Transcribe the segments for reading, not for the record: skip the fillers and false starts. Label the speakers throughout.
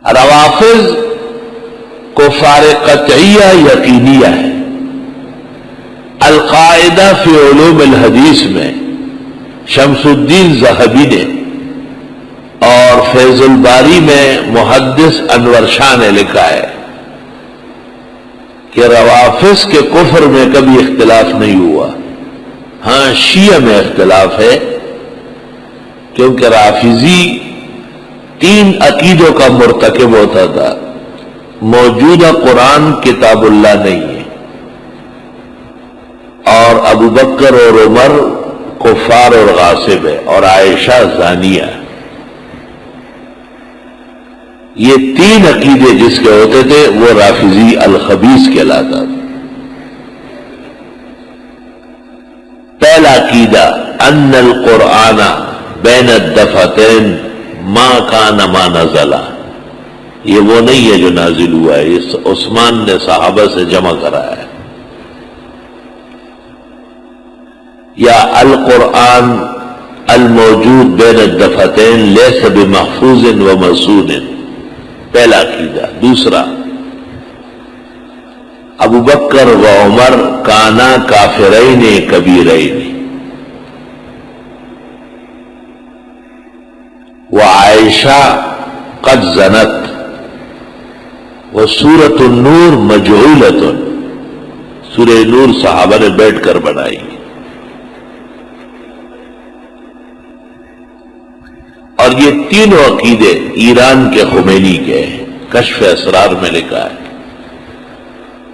Speaker 1: روافض کفار قطعیہ یقینیہ ہے. القاعدہ فی علوم الحدیث میں شمس الدین ذہبی نے اور فیض الباری میں محدث انور شاہ نے لکھا ہے کہ روافض کے کفر میں کبھی اختلاف نہیں ہوا. ہاں شیعہ میں اختلاف ہے، کیونکہ رافضی 3 عقیدوں کا مرتکب ہوتا تھا. موجودہ قرآن کتاب اللہ نہیں ہے، اور ابو بکر اور عمر کفار اور غاصب ہے، اور عائشہ زانیہ ہے. یہ 3 عقیدے جس کے ہوتے تھے وہ رافضی الخبیث کہلاتا تھا. پہلا عقیدہ ان القرآن بین الدفتین ما کان ما نزلہ، یہ وہ نہیں ہے جو نازل ہوا ہے، یہ عثمان نے صحابہ سے جمع کرایا ہے. یا القرآن الموجود بین الدفتین لیس بمحفوظ و مسعود، پہلا عقیدہ. دوسرا ابو بکر و عمر کانا کافرین کبیرین، وعائشہ قد زنت، وسورۃ النور مجعولۃ، سورہ نور صحابہ نے بیٹھ کر بنائی. اور یہ تینوں عقیدے ایران کے خمینی کے ہیں. کشف اسرار میں لکھا ہے،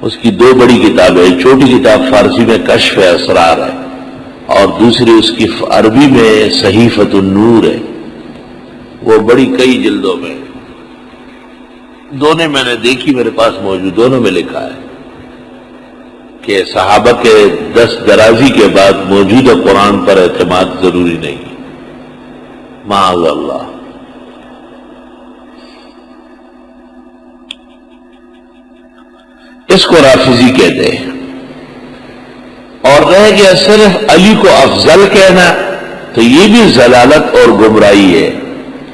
Speaker 1: اس کی 2 بڑی کتابیں، چھوٹی کتاب فارسی میں کشف اسرار ہے، اور دوسری اس کی عربی میں صحیفۃ النور ہے. وہ بڑی کئی جلدوں میں، دونوں میں نے دیکھی، میرے پاس موجود، دونوں میں لکھا ہے کہ صحابہ کے دست درازی کے بعد موجودہ قرآن پر اعتماد ضروری نہیں، معاذ اللہ. اس کو رافضی کہتے ہیں. اور رہ گیا صرف علی کو افضل کہنا، تو یہ بھی ضلالت اور گمراہی ہے،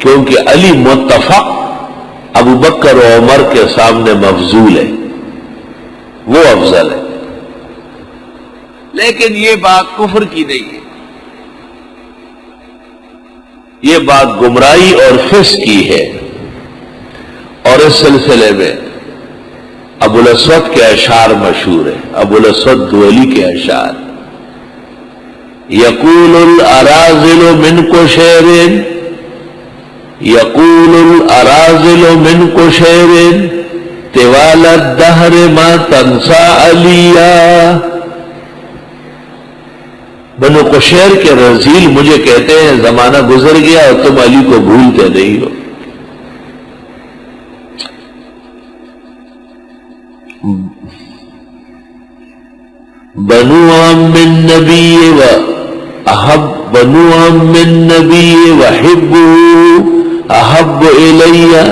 Speaker 1: کیونکہ علی متفق ابو بکر و عمر کے سامنے مفضول ہے، وہ افضل ہے. لیکن یہ بات کفر کی نہیں ہے، یہ بات گمراہی اور فسق کی ہے. اور اس سلسلے میں ابو الاسود کے اشعار مشہور ہے. ابو الاسود دولی کے اشعار، یقول الاراذل من قشیر، یقول الاراذل من قشیر طوال الدہر ما تنسى علیا. بنو قشیر کے رذیل مجھے کہتے ہیں زمانہ گزر گیا اور تم علی کو بھولتے نہیں ہو. بنو عم النبی و احب، بنو عم النبی وحبہ احب الیہ،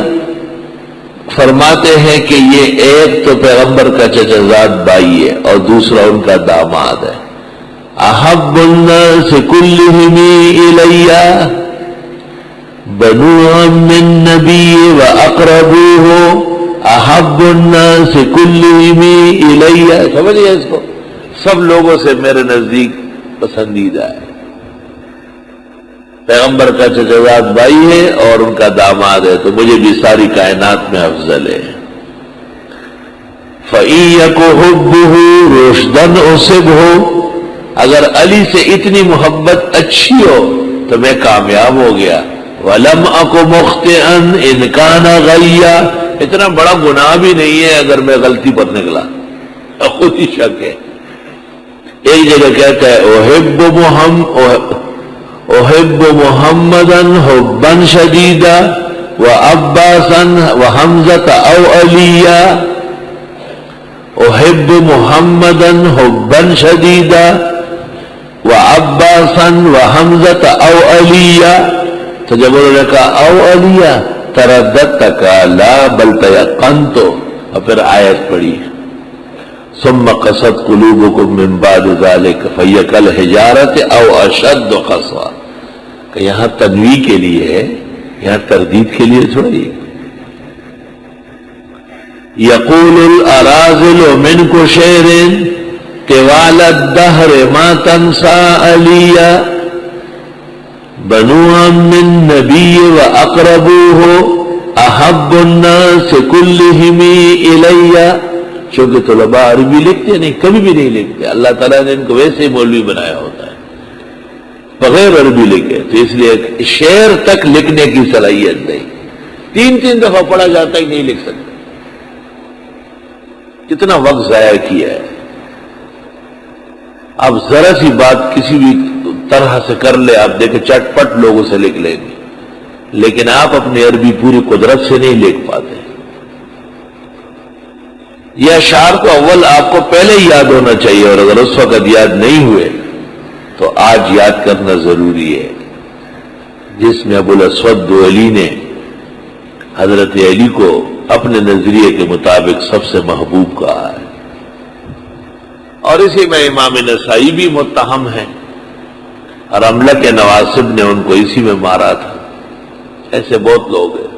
Speaker 1: فرماتے ہیں کہ یہ ایک تو پیغمبر کا چچا زاد بھائی ہے اور دوسرا ان کا داماد ہے. احب الناس کلہم الیہ بنو عم النبی واقربوہ احب الناس کلہم الیہ. سمجھئے اس کو؟ سب لوگوں سے میرے نزدیک پسندیدہ ہے. پیغمبر کا چچا زاد بھائی ہے اور ان کا داماد ہے، تو مجھے بھی ساری کائنات میں افضل ہے. فَإِن يَكُ حُبُّهُ رُشْدًا أُصِبْهُ، اگر علی سے اتنی محبت اچھی ہو تو میں کامیاب ہو گیا. وَلَمْ أَكُ مُخْطِئًا إِنْ كَانَ غَيًّا، اتنا بڑا گناہ بھی نہیں ہے اگر میں غلطی پر نکلا، خود ہی شک ہے. ایک جگہ کہتا ہے احب محمدا حبا شدیدا وعباسا وحمزة او علیا. احب محمدا حبا شدیدا وعباسا وحمزة او علیا. تو جب انہوں نے کہا او علیا ترددت کا لا بل تیقنت، اور پھر آیت پڑھی ثم قست قلوبكم من بعد ذلك فهي كالحجارة او اشد قسوة، کہ یہاں تنویع کے لیے ہے، یہاں تردید کے لیے تھوڑی. یقول الاراذل من کشیر طوال الدہر ما تنسا علیہ بنو عم النبی واقربوہ احب الناس کلہم الیہ. چونکہ طلباء عربی لکھتے نہیں، کبھی بھی نہیں لکھتے، اللہ تعالیٰ نے ان کو ویسے ہی مولوی بنایا ہوتا ہے بغیر عربی لکھے، تو اس لیے شعر تک لکھنے کی صلاحیت نہیں، تین دفعہ پڑھا جاتا ہی نہیں لکھ سکتے. کتنا وقت ضائع کیا ہے. اب ذرا سی بات کسی بھی طرح سے کر لے، آپ دیکھیں چٹ پٹ لوگوں سے لکھ لیں گے، لیکن آپ اپنی عربی پوری قدرت سے نہیں لکھ پاتے. یہ اشعار کو اول آپ کو پہلے ہی یاد ہونا چاہیے، اور اگر اس وقت یاد نہیں ہوئے تو آج یاد کرنا ضروری ہے. جس میں ابو الاسود دؤلی نے حضرت علی کو اپنے نظریے کے مطابق سب سے محبوب کہا ہے، اور اسی میں امام نسائی بھی متہم ہیں، اور املہ کے نواسب نے ان کو اسی میں مارا تھا. ایسے بہت لوگ ہیں.